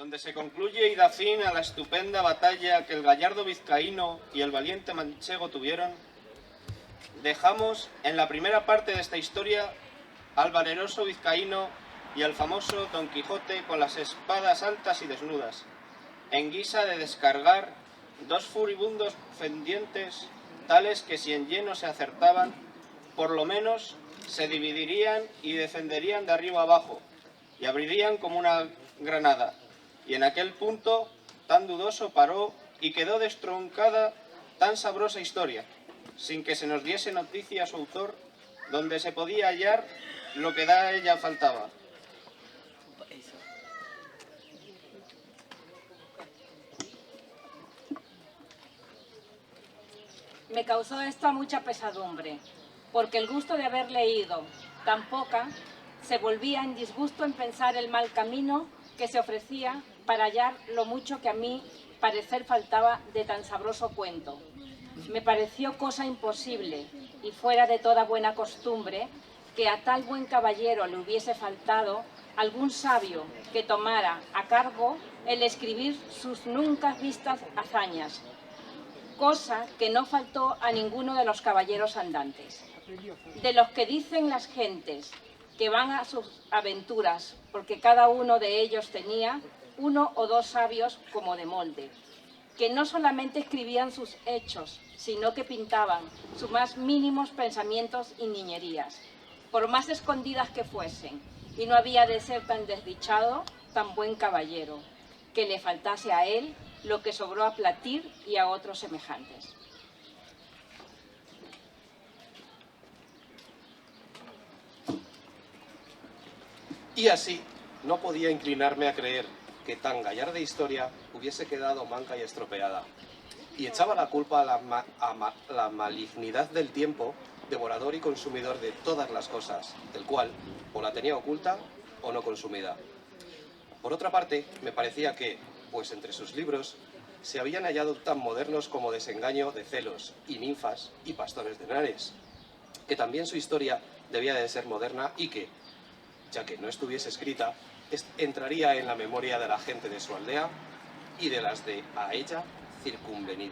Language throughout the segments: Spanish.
donde se concluye y da fin a la estupenda batalla que el gallardo vizcaíno y el valiente manchego tuvieron, dejamos en la primera parte de esta historia al valeroso vizcaíno y al famoso Don Quijote con las espadas altas y desnudas, en guisa de descargar dos furibundos pendientes, tales que si en lleno se acertaban, por lo menos se dividirían y defenderían de arriba abajo, y abrirían como una granada. Y en aquel punto tan dudoso paró y quedó destroncada tan sabrosa historia, sin que se nos diese noticia a su autor, donde se podía hallar lo que da a ella faltaba. Me causó esto mucha pesadumbre, porque el gusto de haber leído tan poca se volvía en disgusto en pensar el mal camino que se ofrecía para hallar lo mucho que a mí parecer faltaba de tan sabroso cuento. Me pareció cosa imposible y fuera de toda buena costumbre que a tal buen caballero le hubiese faltado algún sabio que tomara a cargo el escribir sus nunca vistas hazañas, cosa que no faltó a ninguno de los caballeros andantes. De los que dicen las gentes que van a sus aventuras, porque cada uno de ellos tenía uno o dos sabios como de molde, que no solamente escribían sus hechos, sino que pintaban sus más mínimos pensamientos y niñerías, por más escondidas que fuesen, y no había de ser tan desdichado, tan buen caballero, que le faltase a él lo que sobró a Platir y a otros semejantes. Y así no podía inclinarme a creer que tan gallarda historia hubiese quedado manca y estropeada, y echaba la culpa a la malignidad del tiempo, devorador y consumidor de todas las cosas, del cual o la tenía oculta o no consumida. Por otra parte, me parecía que, pues entre sus libros, se habían hallado tan modernos como Desengaño de celos y Ninfas y Pastores de Henares, que también su historia debía de ser moderna y que, ya que no estuviese escrita, entraría en la memoria de la gente de su aldea y de las de a ella circunvencinas.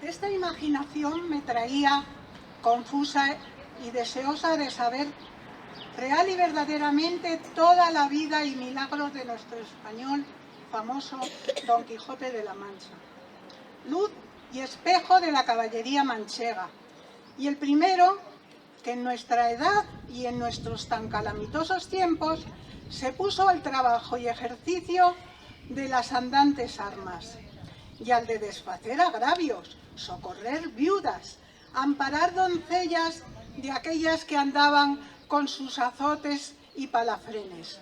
Esta imaginación me traía confusa y deseosa de saber real y verdaderamente toda la vida y milagros de nuestro español famoso Don Quijote de la Mancha, luz y espejo de la caballería manchega, y el primero que en nuestra edad y en nuestros tan calamitosos tiempos se puso al trabajo y ejercicio de las andantes armas, y al de desfacer agravios, socorrer viudas, amparar doncellas de aquellas que andaban con sus azotes y palafrenes,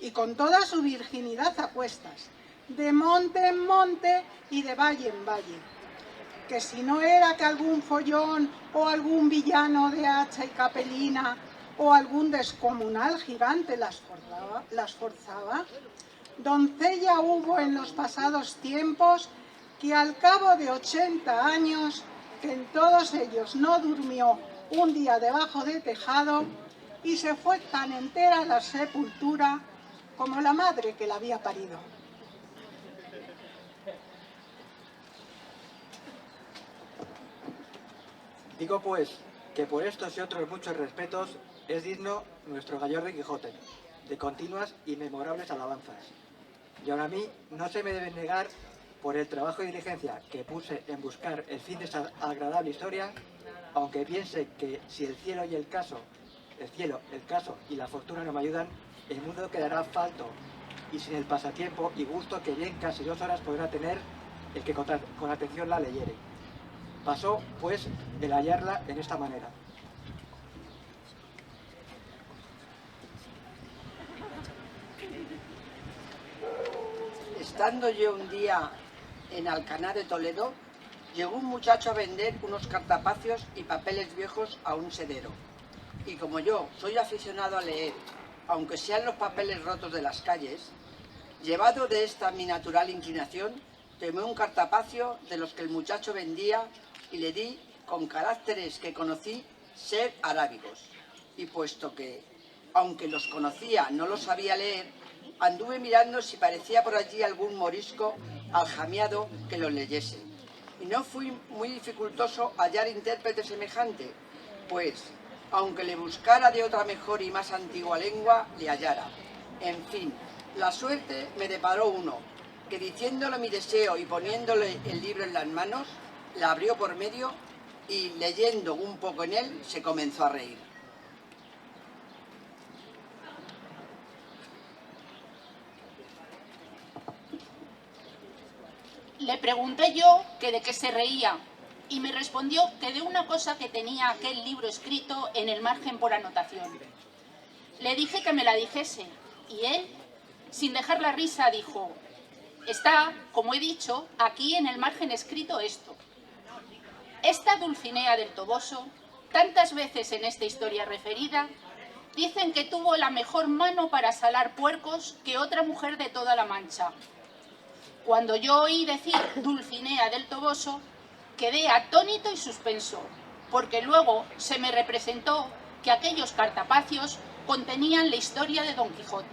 y con toda su virginidad a cuestas, de monte en monte y de valle en valle, que si no era que algún follón o algún villano de hacha y capelina o algún descomunal gigante las forzaba, doncella hubo en los pasados tiempos que al cabo de 80 años, que en todos ellos no durmió un día debajo de tejado, y se fue tan entera a la sepultura como la madre que la había parido. Digo pues que por estos y otros muchos respetos es digno nuestro gallardo Quijote, de continuas y memorables alabanzas. Y ahora a mí no se me debe negar por el trabajo y diligencia que puse en buscar el fin de esta agradable historia, aunque piense que si el cielo, el caso y la fortuna no me ayudan, el mundo quedará falto y sin el pasatiempo y gusto que bien casi 2 horas podrá tener el que con atención la leyere. Pasó, pues, el hallarla en esta manera. Estando yo un día en Alcaná de Toledo, llegó un muchacho a vender unos cartapacios y papeles viejos a un sedero. Y como yo soy aficionado a leer, aunque sean los papeles rotos de las calles, llevado de esta mi natural inclinación, tomé un cartapacio de los que el muchacho vendía y le di, con caracteres que conocí, ser arábigos. Y puesto que, aunque los conocía, no los sabía leer, anduve mirando si parecía por allí algún morisco aljamiado que los leyese. Y no fui muy dificultoso hallar intérprete semejante, pues, aunque le buscara de otra mejor y más antigua lengua, le hallara. En fin, la suerte me deparó uno, que diciéndole mi deseo y poniéndole el libro en las manos, la abrió por medio y, leyendo un poco en él, se comenzó a reír. Le pregunté yo que de qué se reía y me respondió que de una cosa que tenía aquel libro escrito en el margen por anotación. Le dije que me la dijese y él, sin dejar la risa, dijo: está, como he dicho, aquí en el margen escrito esto. Esta Dulcinea del Toboso, tantas veces en esta historia referida, dicen que tuvo la mejor mano para salar puercos que otra mujer de toda la Mancha. Cuando yo oí decir Dulcinea del Toboso, quedé atónito y suspenso, porque luego se me representó que aquellos cartapacios contenían la historia de Don Quijote.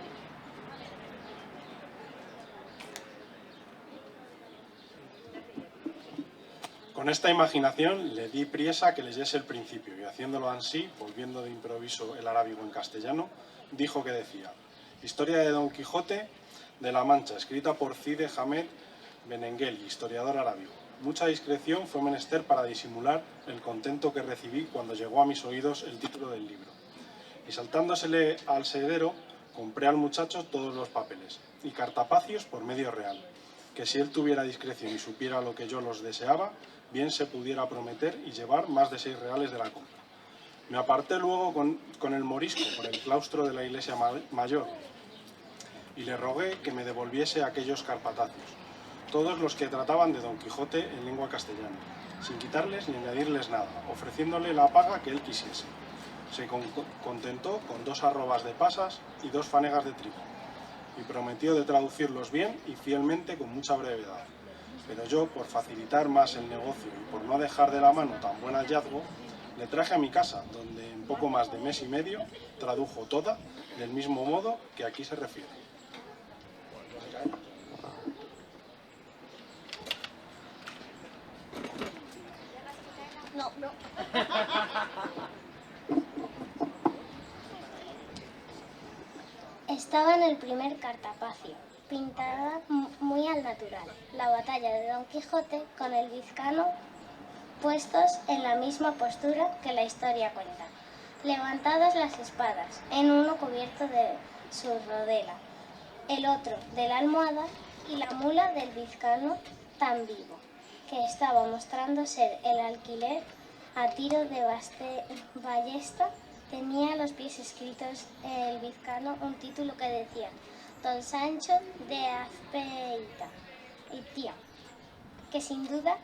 Con esta imaginación le di priesa que leyese el principio y haciéndolo así, volviendo de improviso el arábigo en castellano, dijo que decía: Historia de Don Quijote de la Mancha, escrita por Cide Hamed Benengeli, historiador arábigo. Mucha discreción fue menester para disimular el contento que recibí cuando llegó a mis oídos el título del libro. Y saltándosele al sedero, compré al muchacho todos los papeles y cartapacios por medio real, que si él tuviera discreción y supiera lo que yo los deseaba, bien se pudiera prometer y llevar más de 6 reales de la compra. Me aparté luego con el morisco por el claustro de la iglesia mayor y le rogué que me devolviese aquellos cartapacios, todos los que trataban de Don Quijote en lengua castellana, sin quitarles ni añadirles nada, ofreciéndole la paga que él quisiese. Se contentó con 2 arrobas de pasas y 2 fanegas de trigo, y prometió de traducirlos bien y fielmente con mucha brevedad. Pero yo, por facilitar más el negocio y por no dejar de la mano tan buen hallazgo, le traje a mi casa, donde en poco más de mes y medio tradujo toda, del mismo modo que aquí se refiere. No. Estaba en el primer cartapacio, pintada muy al natural, la batalla de Don Quijote con el vizcano puestos en la misma postura que la historia cuenta, levantadas las espadas, en uno cubierto de su rodela, el otro de la almohada y la mula del vizcano tan vivo, que estaba mostrando ser el alquiler a tiro de ballesta. Tenía a los pies escritos el vizcano un título que decía: Don Sancho de Azpeitia y Tía, que sin duda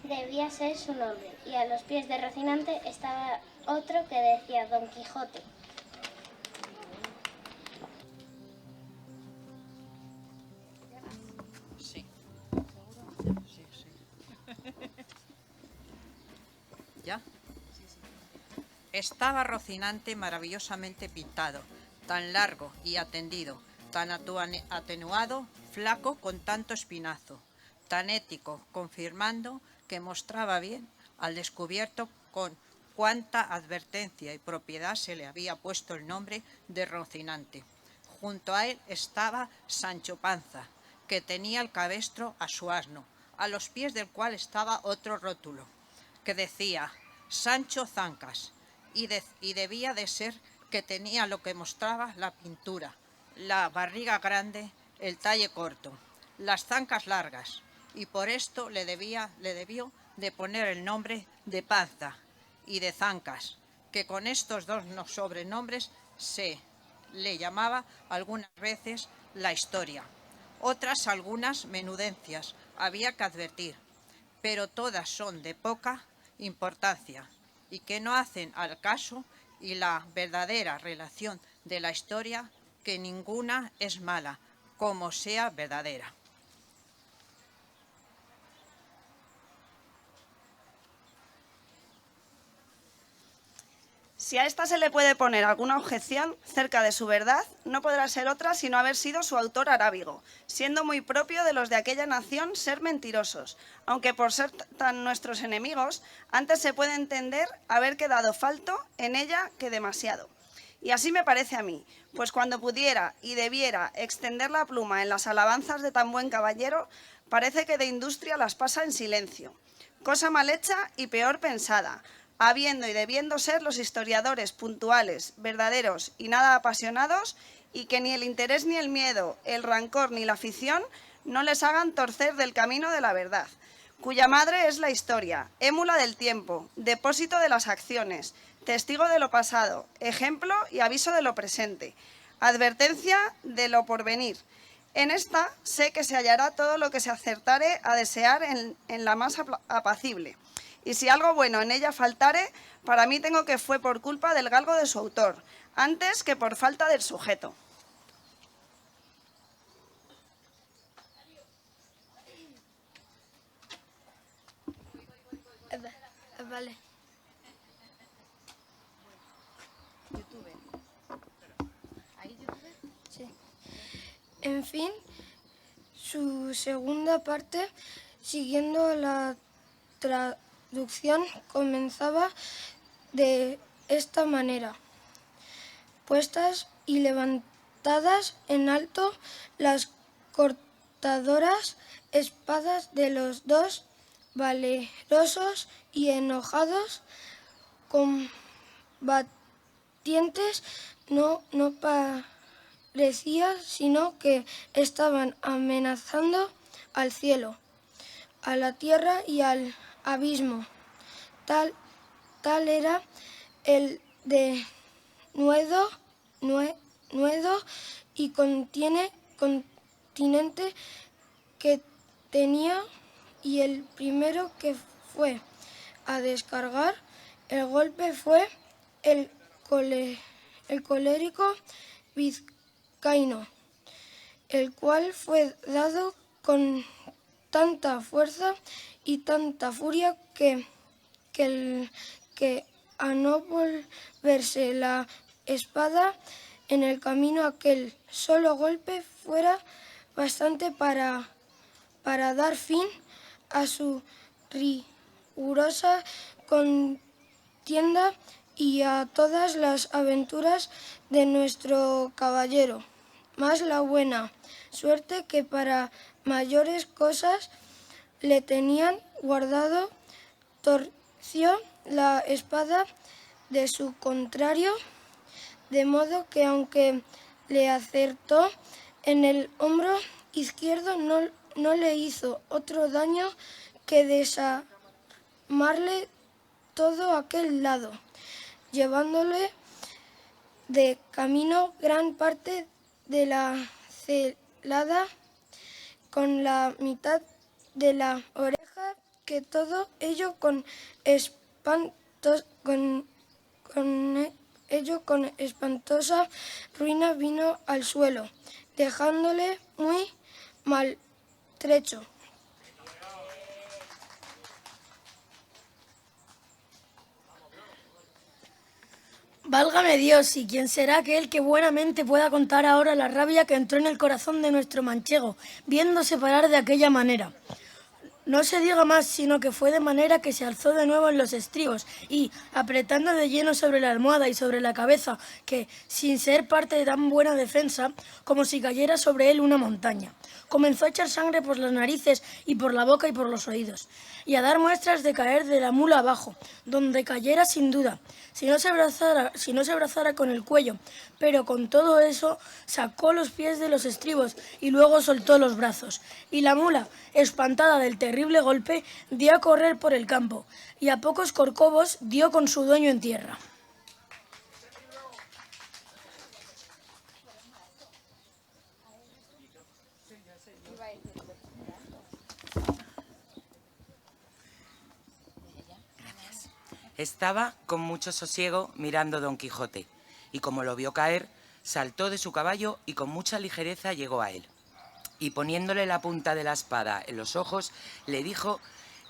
debía ser su nombre, y a los pies de Rocinante estaba otro que decía Don Quijote. Sí. ¿Ya? Estaba Rocinante maravillosamente pintado, tan largo y atendido, tan atenuado, flaco con tanto espinazo, tan ético, confirmando que mostraba bien al descubierto con cuánta advertencia y propiedad se le había puesto el nombre de Rocinante. Junto a él estaba Sancho Panza, que tenía el cabestro a su asno, a los pies del cual estaba otro rótulo, que decía Sancho Zancas, y debía de ser que tenía lo que mostraba la pintura, la barriga grande, el talle corto, las zancas largas, y por esto le debió de poner el nombre de Panza y de Zancas, que con estos 2 sobrenombres se le llamaba algunas veces la historia. Otras algunas menudencias había que advertir, pero todas son de poca importancia y que no hacen al caso y la verdadera relación de la historia, que ninguna es mala, como sea verdadera. Si a esta se le puede poner alguna objeción cerca de su verdad, no podrá ser otra sino haber sido su autor arábigo, siendo muy propio de los de aquella nación ser mentirosos, aunque por ser tan nuestros enemigos, antes se puede entender haber quedado falto en ella que demasiado. Y así me parece a mí, pues cuando pudiera y debiera extender la pluma en las alabanzas de tan buen caballero, parece que de industria las pasa en silencio. Cosa mal hecha y peor pensada, habiendo y debiendo ser los historiadores puntuales, verdaderos y nada apasionados, y que ni el interés ni el miedo, el rancor ni la afición no les hagan torcer del camino de la verdad, cuya madre es la historia, émula del tiempo, depósito de las acciones, testigo de lo pasado, ejemplo y aviso de lo presente, advertencia de lo porvenir. En esta sé que se hallará todo lo que se acertare a desear en la más apacible. Y si algo bueno en ella faltare, para mí tengo que fue por culpa del galgo de su autor, antes que por falta del sujeto. Vale. Sí. En fin, su segunda parte, siguiendo la traducción, comenzaba de esta manera. Puestas y levantadas en alto las cortadoras espadas de los dos valerosos y enojados combatientes, no parecía sino que estaban amenazando al cielo, a la tierra y al abismo. Tal era el denuedo y continente que tenía, y el primero que fue a descargar el golpe fue el colérico vizcaíno, el cual fue dado con tanta fuerza y tanta furia que a no volverse la espada en el camino, aquel solo golpe fuera bastante para dar fin a su rigurosa contienda y a todas las aventuras de nuestro caballero. Más la buena suerte que para mayores cosas le tenían guardado, torció la espada de su contrario, de modo que aunque le acertó en el hombro izquierdo, no le hizo otro daño que desarmarle todo aquel lado, llevándole de camino gran parte de la celada con la mitad de la oreja, que todo ello con espantosa ruina vino al suelo, dejándole muy maltrecho. Válgame Dios, ¿y quién será aquel que buenamente pueda contar ahora la rabia que entró en el corazón de nuestro manchego, viéndose parar de aquella manera? No se diga más, sino que fue de manera que se alzó de nuevo en los estribos y, apretando de lleno sobre la almohada y sobre la cabeza, que, sin ser parte de tan buena defensa, como si cayera sobre él una montaña, comenzó a echar sangre por las narices y por la boca y por los oídos, y a dar muestras de caer de la mula abajo, donde cayera sin duda, si no se abrazara con el cuello, pero con todo eso sacó los pies de los estribos y luego soltó los brazos, y la mula, espantada del terrible golpe, dio a correr por el campo, y a pocos corcovos dio con su dueño en tierra. Estaba con mucho sosiego mirando Don Quijote, y como lo vio caer, saltó de su caballo y con mucha ligereza llegó a él. Y poniéndole la punta de la espada en los ojos, le dijo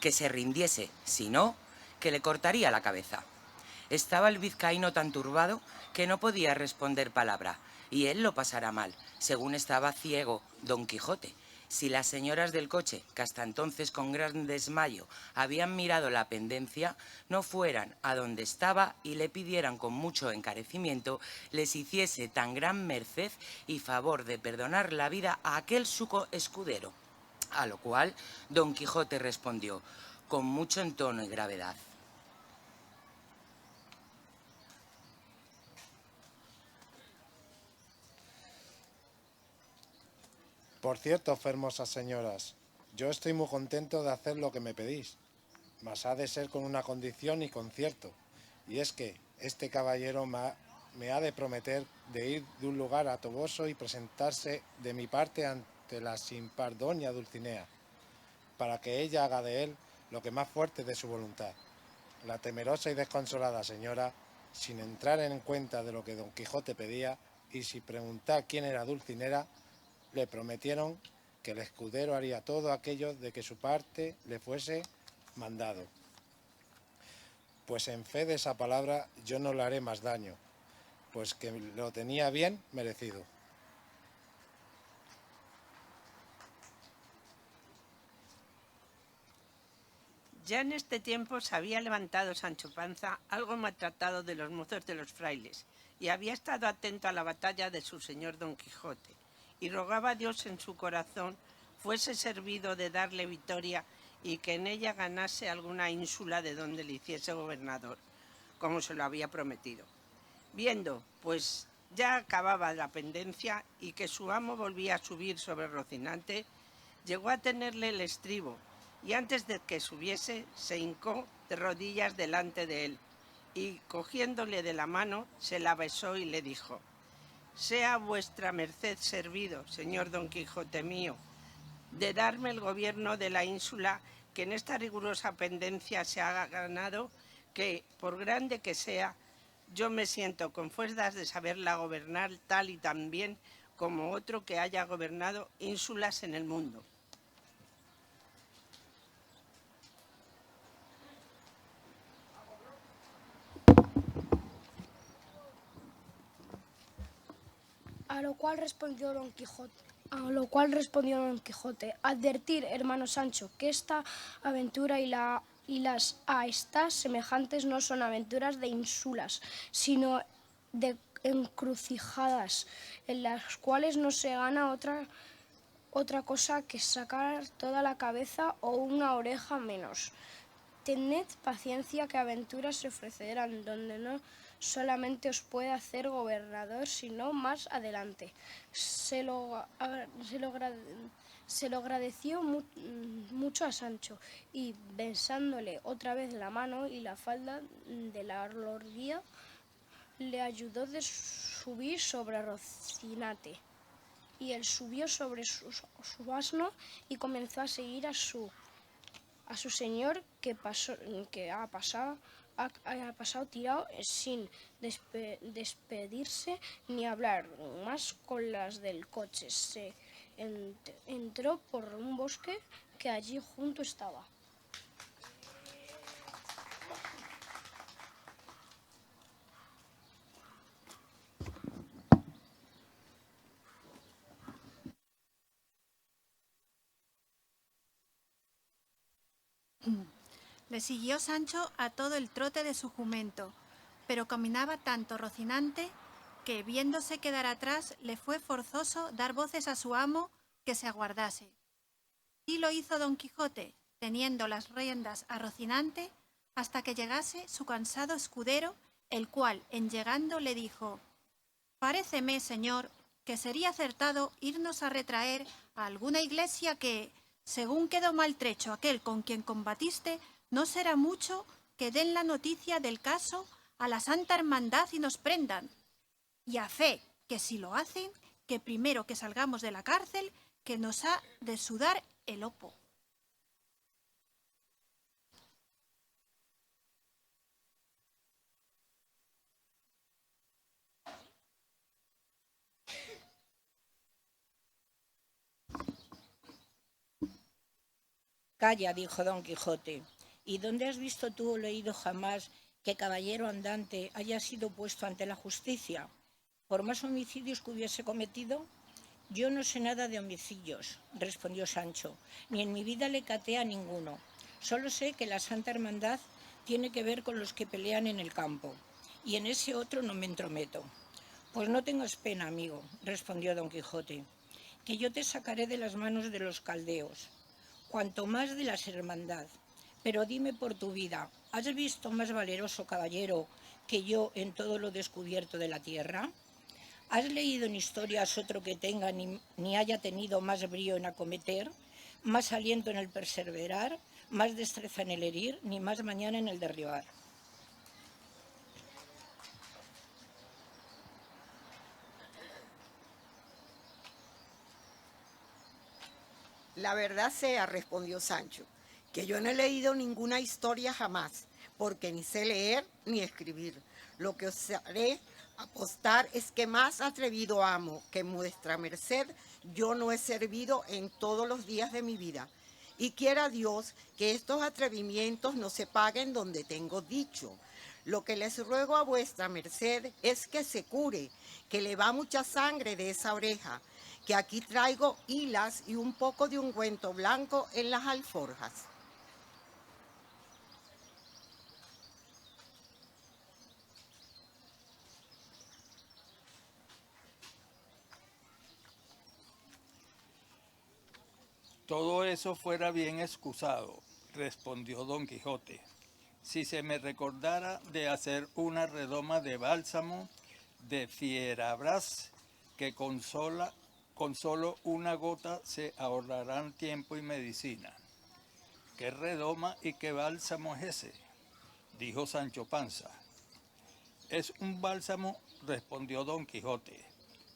que se rindiese, si no, que le cortaría la cabeza. Estaba el vizcaíno tan turbado que no podía responder palabra, y él lo pasara mal, según estaba ciego Don Quijote. Si las señoras del coche, que hasta entonces con gran desmayo habían mirado la pendencia, no fueran a donde estaba y le pidieran con mucho encarecimiento les hiciese tan gran merced y favor de perdonar la vida a aquel su escudero. A lo cual Don Quijote respondió con mucho entono y gravedad: Por cierto, hermosas señoras, yo estoy muy contento de hacer lo que me pedís, mas ha de ser con una condición y concierto, y es que este caballero me ha de prometer de ir de un lugar a Toboso y presentarse de mi parte ante la sin par doña Dulcinea, para que ella haga de él lo que más fuerte de su voluntad. La temerosa y desconsolada señora, sin entrar en cuenta de lo que Don Quijote pedía y sin preguntar quién era Dulcinea, le prometieron que el escudero haría todo aquello de que su parte le fuese mandado. Pues en fe de esa palabra yo no le haré más daño, pues que lo tenía bien merecido. Ya en este tiempo se había levantado Sancho Panza, algo maltratado de los mozos de los frailes, y había estado atento a la batalla de su señor Don Quijote, y rogaba a Dios en su corazón fuese servido de darle victoria y que en ella ganase alguna ínsula de donde le hiciese gobernador, como se lo había prometido. Viendo, pues ya acababa la pendencia y que su amo volvía a subir sobre Rocinante, llegó a tenerle el estribo, y antes de que subiese se hincó de rodillas delante de él, y cogiéndole de la mano se la besó y le dijo: «Sea vuestra merced servido, señor Don Quijote mío, de darme el gobierno de la ínsula que en esta rigurosa pendencia se ha ganado, que, por grande que sea, yo me siento con fuerzas de saberla gobernar tal y tan bien como otro que haya gobernado ínsulas en el mundo». A lo cual respondió Don Quijote: advertir, hermano Sancho, que esta aventura y las a estas semejantes no son aventuras de ínsulas, sino de encrucijadas, en las cuales no se gana otra cosa que sacar toda la cabeza o una oreja menos. Tened paciencia, que aventuras se ofrecerán donde no solamente os puede hacer gobernador, sino más adelante. Se lo agradeció mucho a Sancho, y besándole otra vez la mano y la falda de la lordía, le ayudó de subir sobre Rocinante. Y él subió sobre su asno y comenzó a seguir a su señor, que ha pasado tirado sin despedirse ni hablar más con las del coche. Se entró por un bosque que allí junto estaba. Le siguió Sancho a todo el trote de su jumento, pero caminaba tanto Rocinante que, viéndose quedar atrás, le fue forzoso dar voces a su amo que se aguardase. Y lo hizo Don Quijote, teniendo las riendas a Rocinante, hasta que llegase su cansado escudero, el cual, en llegando, le dijo: «Paréceme, señor, que sería acertado irnos a retraer a alguna iglesia que, según quedó maltrecho aquel con quien combatiste, no será mucho que den la noticia del caso a la Santa Hermandad y nos prendan. Y a fe que si lo hacen, que primero que salgamos de la cárcel, que nos ha de sudar el hopo». «Calla», dijo Don Quijote, «¿y dónde has visto tú o leído jamás que caballero andante haya sido puesto ante la justicia por más homicidios que hubiese cometido? Yo no sé nada de homicidios, respondió Sancho, ni en mi vida le caté a ninguno. Solo sé que la Santa Hermandad tiene que ver con los que pelean en el campo, y en ese otro no me entrometo. Pues no tengas pena, amigo, respondió Don Quijote, que yo te sacaré de las manos de los caldeos, cuanto más de la hermandad. Pero dime por tu vida, ¿has visto más valeroso caballero que yo en todo lo descubierto de la tierra? ¿Has leído en historias otro que tenga ni haya tenido más brío en acometer, más aliento en el perseverar, más destreza en el herir, ni más mañana en el derribar? La verdad sea, respondió Sancho, que yo no he leído ninguna historia jamás, porque ni sé leer ni escribir. Lo que os haré apostar es que más atrevido amo que vuestra merced yo no he servido en todos los días de mi vida. Y quiera Dios que estos atrevimientos no se paguen donde tengo dicho. Lo que les ruego a vuestra merced es que se cure, que le va mucha sangre de esa oreja, que aquí traigo hilas y un poco de ungüento blanco en las alforjas. Todo eso fuera bien excusado, respondió Don Quijote, si se me recordara de hacer una redoma de bálsamo de fierabrás, que con solo una gota se ahorrarán tiempo y medicina. ¿Qué redoma y qué bálsamo es ese?, dijo Sancho Panza. Es un bálsamo, respondió Don Quijote,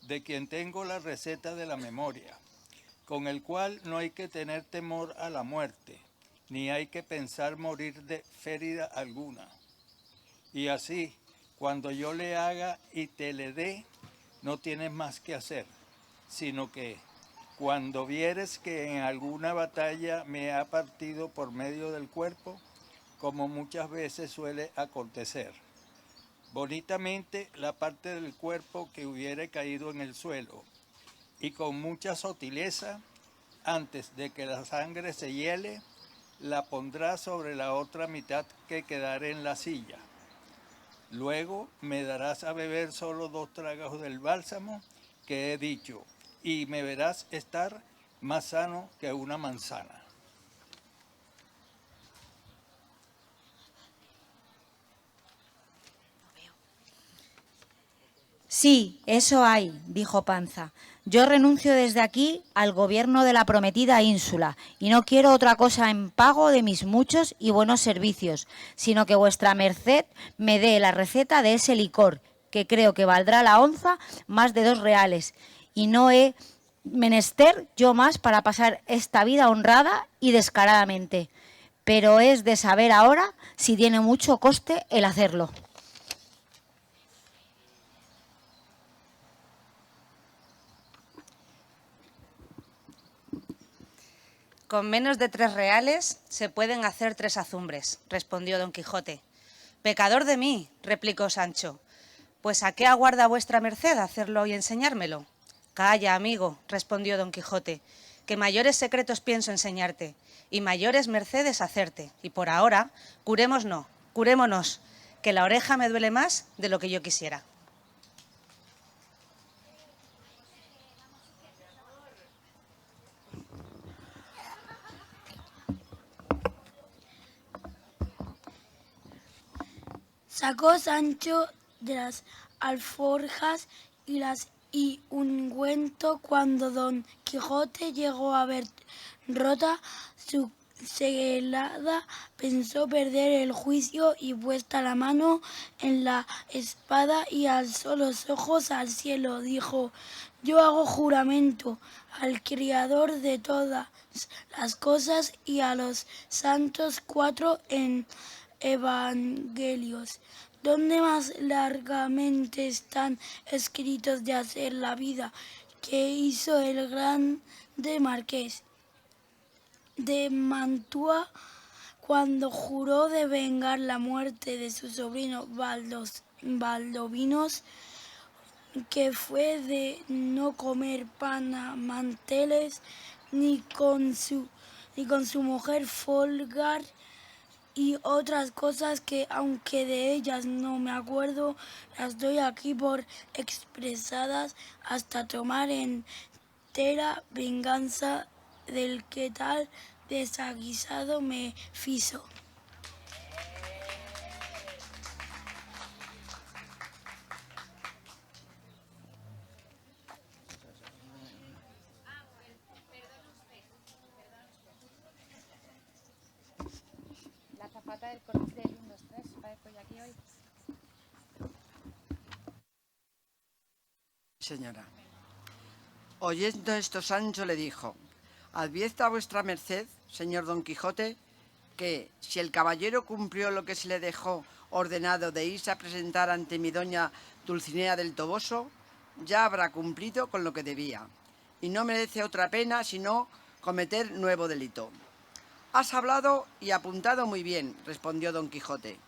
de quien tengo la receta de la memoria, con el cual no hay que tener temor a la muerte, ni hay que pensar morir de ferida alguna. Y así, cuando yo le haga y te le dé, no tienes más que hacer, sino que cuando vieres que en alguna batalla me ha partido por medio del cuerpo, como muchas veces suele acontecer, bonitamente la parte del cuerpo que hubiere caído en el suelo, y con mucha sutileza, antes de que la sangre se hiele, la pondrá sobre la otra mitad que quedare en la silla. Luego me darás a beber solo 2 tragos del bálsamo que he dicho, y me verás estar más sano que una manzana. Sí, eso hay, dijo Panza. Yo renuncio desde aquí al gobierno de la prometida ínsula y no quiero otra cosa en pago de mis muchos y buenos servicios, sino que vuestra merced me dé la receta de ese licor, que creo que valdrá la onza más de 2 reales, y no he menester yo más para pasar esta vida honrada y descaradamente, pero es de saber ahora si tiene mucho coste el hacerlo. Con menos de 3 reales se pueden hacer 3 azumbres, respondió Don Quijote. Pecador de mí, replicó Sancho, pues ¿a qué aguarda vuestra merced hacerlo y enseñármelo? Calla, amigo, respondió Don Quijote, que mayores secretos pienso enseñarte, y mayores mercedes hacerte, y por ahora, curémonos, que la oreja me duele más de lo que yo quisiera. Sacó Sancho de las alforjas y ungüento. Cuando Don Quijote llegó a ver rota su celada, pensó perder el juicio y puesta la mano en la espada y alzó los ojos al cielo, dijo: yo hago juramento al Criador de todas las cosas y a los santos 4 en evangelios, donde más largamente están escritos de hacer la vida que hizo el grande marqués de Mantua cuando juró de vengar la muerte de su sobrino Baldovinos, que fue de no comer pan a manteles ni con su mujer Folgar y otras cosas que, aunque de ellas no me acuerdo, las doy aquí por expresadas hasta tomar entera venganza del que tal desaguisado me fizo. La zapata del 1, 2, 3, parezco yo aquí hoy. Señora. Oyendo esto, Sancho le dijo: advierta vuestra merced, señor Don Quijote, que si el caballero cumplió lo que se le dejó ordenado de irse a presentar ante mi doña Dulcinea del Toboso, ya habrá cumplido con lo que debía, y no merece otra pena sino cometer nuevo delito. Has hablado y apuntado muy bien, respondió Don Quijote,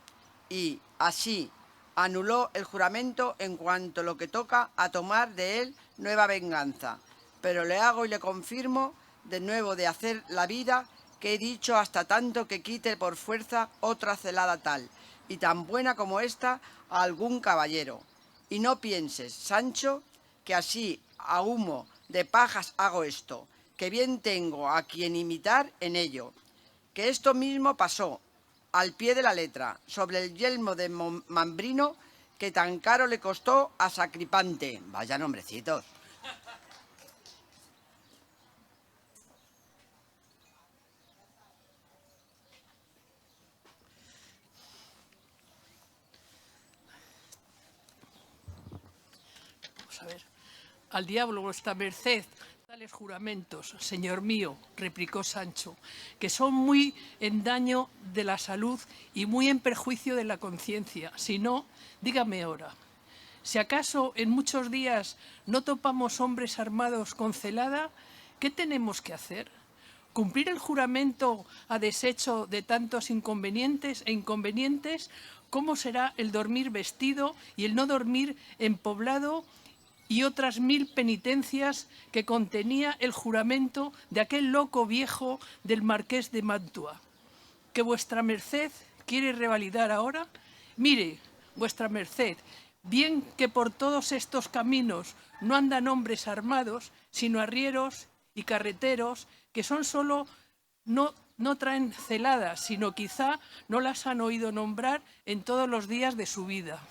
y así anuló el juramento en cuanto lo que toca a tomar de él nueva venganza, pero le hago y le confirmo de nuevo de hacer la vida que he dicho hasta tanto que quite por fuerza otra celada tal y tan buena como esta a algún caballero. Y no pienses, Sancho, que así a humo de pajas hago esto, que bien tengo a quien imitar en ello, que esto mismo pasó al pie de la letra sobre el yelmo de Mambrino que tan caro le costó a Sacripante. Vaya nombrecitos. Vamos a ver. Al diablo vuestra merced tales juramentos, señor mío, replicó Sancho, que son muy en daño de la salud y muy en perjuicio de la conciencia. Si no, dígame ahora, si acaso en muchos días no topamos hombres armados con celada, ¿qué tenemos que hacer? ¿Cumplir el juramento a desecho de tantos inconvenientes e inconvenientes? ¿Cómo será el dormir vestido y el no dormir en poblado? Y otras 1000 penitencias que contenía el juramento de aquel loco viejo del marqués de Mantua. ¿Que vuestra merced quiere revalidar ahora? Mire, vuestra merced, bien que por todos estos caminos no andan hombres armados, sino arrieros y carreteros, que son solo, no traen celadas, sino quizá no las han oído nombrar en todos los días de su vida.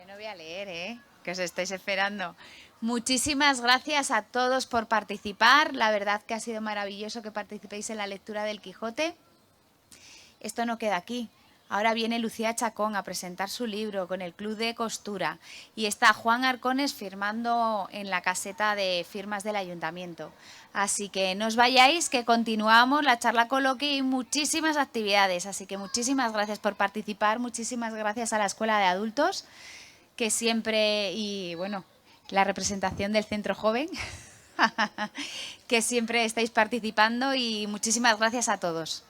No voy a leer, que os estáis esperando. Muchísimas gracias a todos por participar. La verdad que ha sido maravilloso que participéis en la lectura del Quijote. Esto no queda aquí. Ahora viene Lucía Chacón a presentar su libro con el Club de Costura y está Juan Arcones firmando en la caseta de firmas del Ayuntamiento. Así que no os vayáis, que continuamos la charla coloquia y muchísimas actividades. Así que muchísimas gracias por participar, muchísimas gracias a la Escuela de Adultos, que siempre, y bueno, la representación del Centro Joven, que siempre estáis participando, y muchísimas gracias a todos.